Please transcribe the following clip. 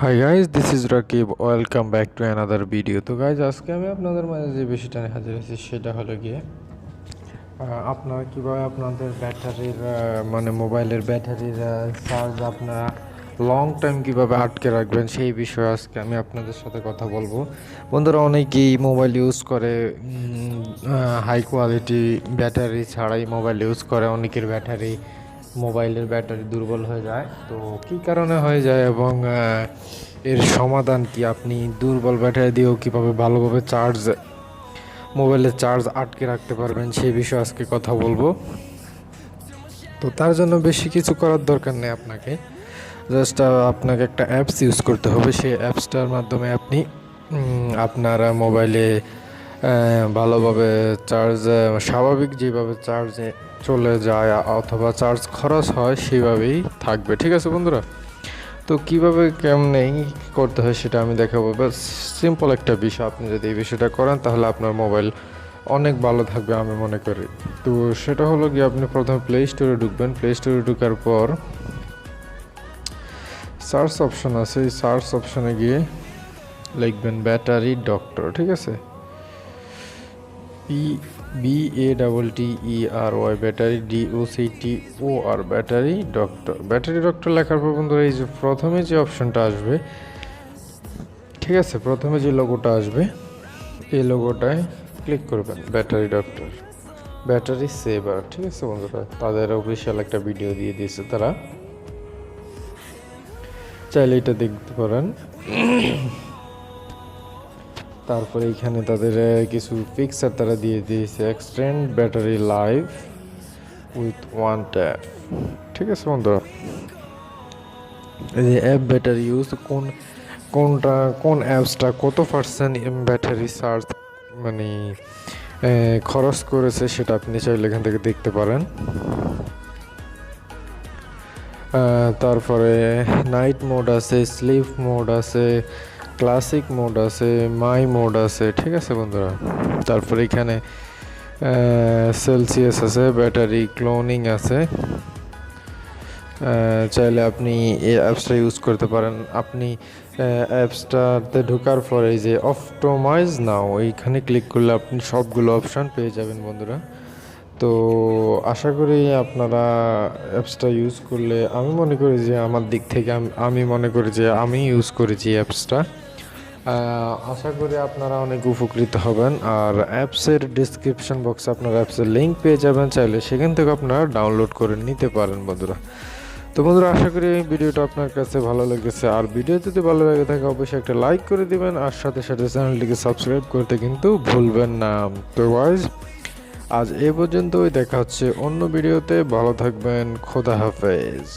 Hi guys, this is Rakib. Welcome back to another video. তো guys, আজকে আমি আপনাদের মাঝে যে বিষয়টা নিয়ে হাজির হয়েছি সেটা হলো গিয়ে আপনারা কীভাবে আপনাদের ব্যাটারির মানে মোবাইলের ব্যাটারির চার্জ আপনারা লং টাইম কীভাবে আটকে রাখবেন সেই বিষয়ে আজকে আমি আপনাদের সাথে কথা বলবো। বন্ধুরা, অনেকেই মোবাইল ইউজ করে হাই কোয়ালিটি ব্যাটারি ছাড়াই মোবাইল ইউজ করে। অনেকের মোবাইলের ব্যাটারি দুর্বল হয়ে যায়। তো কী কারণে হয়ে যায় এবং এর সমাধান কি, আপনি দুর্বল ব্যাটারি দিয়েও কীভাবে ভালোভাবে মোবাইলের চার্জ আটকে রাখতে পারবেন সেই বিষয়ে আজকে কথা বলবো। তো তার জন্য বেশি কিছু করার দরকার নেই, জাস্ট আপনাকে একটা অ্যাপস ইউজ করতে হবে। সেই অ্যাপসটার মাধ্যমে আপনি আপনার মোবাইলে ভালোভাবে স্বাভাবিক যেভাবে চার্জে চলে যায় অথবা চার্জ খরচ হয় সেভাবেই থাকবে। ঠিক আছে বন্ধুরা, তো কীভাবে কেমনে করতে হয় সেটা আমি দেখাবো। বাস সিম্পল একটা বিষয়, আপনি যদি এই বিষয়টা করেন তাহলে আপনার মোবাইল অনেক ভালো থাকবে আমি মনে করি। তো সেটা হলো গিয়ে আপনি প্রথমে প্লে স্টোরে ঢুকবেন। প্লে স্টোরে ঢুকার পর সার্চ অপশন আছে, এই সার্চ অপশনে গিয়ে লিখবেন ব্যাটারি ডক্টর। ঠিক আছে, BATTERY battery DOCTOR battery doctor লেখার পর বন্ধুরা এই যে প্রথমে যে অপশনটা আসবে, ঠিক আছে, প্রথমে যে লোগোটা আসবে এই লোগোটায় ক্লিক করবেন। Battery doctor, battery saver. ঠিক আছে বন্ধুরা, তাদের অফিসিয়াল একটা ভিডিও দিয়ে দিয়েছে তারা, চাইলে এটা দেখতে পারেন। তারপরে এখানে তাদের কিছু ফিক্সার তারা দিয়ে দিয়েছে, extend battery life with one tap. ঠিক আছে বন্ধুরা, এই যে অ্যাপ ব্যাটারি ইউজ কোন অ্যাপসটা কত পার্সেন্ট ব্যাটারি চার্জ মানে খরচ করেছে সেটা আপনি চাইলে এখান থেকে দেখতে পারেন। তারপরে নাইট মোড আছে, স্লিপ মোড আছে, ক্লাসিক মোড আছে, মাই মোড আছে। ঠিক আছে বন্ধুরা, তারপরে এখানে সেলসিয়াস আছে, ব্যাটারি ক্লোনিং আছে। চাইলে আপনি এই অ্যাপসটা ইউজ করতে পারেন। আপনি অ্যাপসটাতে ঢোকার পরে এই যে অপটোমাইজ নাও এইখানে ক্লিক করলে আপনি সবগুলো অপশান পেয়ে যাবেন বন্ধুরা। তো আশা করি আপনারা অ্যাপসটা ইউজ করলে, আমি মনে করি যে আমার দিক থেকে আমি মনে করি যে আমি ইউজ করেছি অ্যাপসটা। আশা করি আপনারা অনেক উপকৃত হবেন। আর অ্যাপসের ডিসক্রিপশন বক্সে আপনারা অ্যাপসের লিঙ্ক পেয়ে যাবেন, চাইলে সেখান থেকে আপনারা ডাউনলোড করে নিতে পারেন বন্ধুরা। তো বন্ধুরা, আশা করি এই ভিডিওটা আপনার কাছে ভালো লেগেছে। আর ভিডিও যদি ভালো লেগে থাকে অবশ্যই একটা লাইক করে দিবেন, আর সাথে সাথে চ্যানেলটিকে সাবস্ক্রাইব করতে কিন্তু ভুলবেন না। তো গাইস, আজ এ পর্যন্তই, দেখা হচ্ছে অন্য ভিডিওতে। ভালো থাকবেন, খোদা হাফেজ।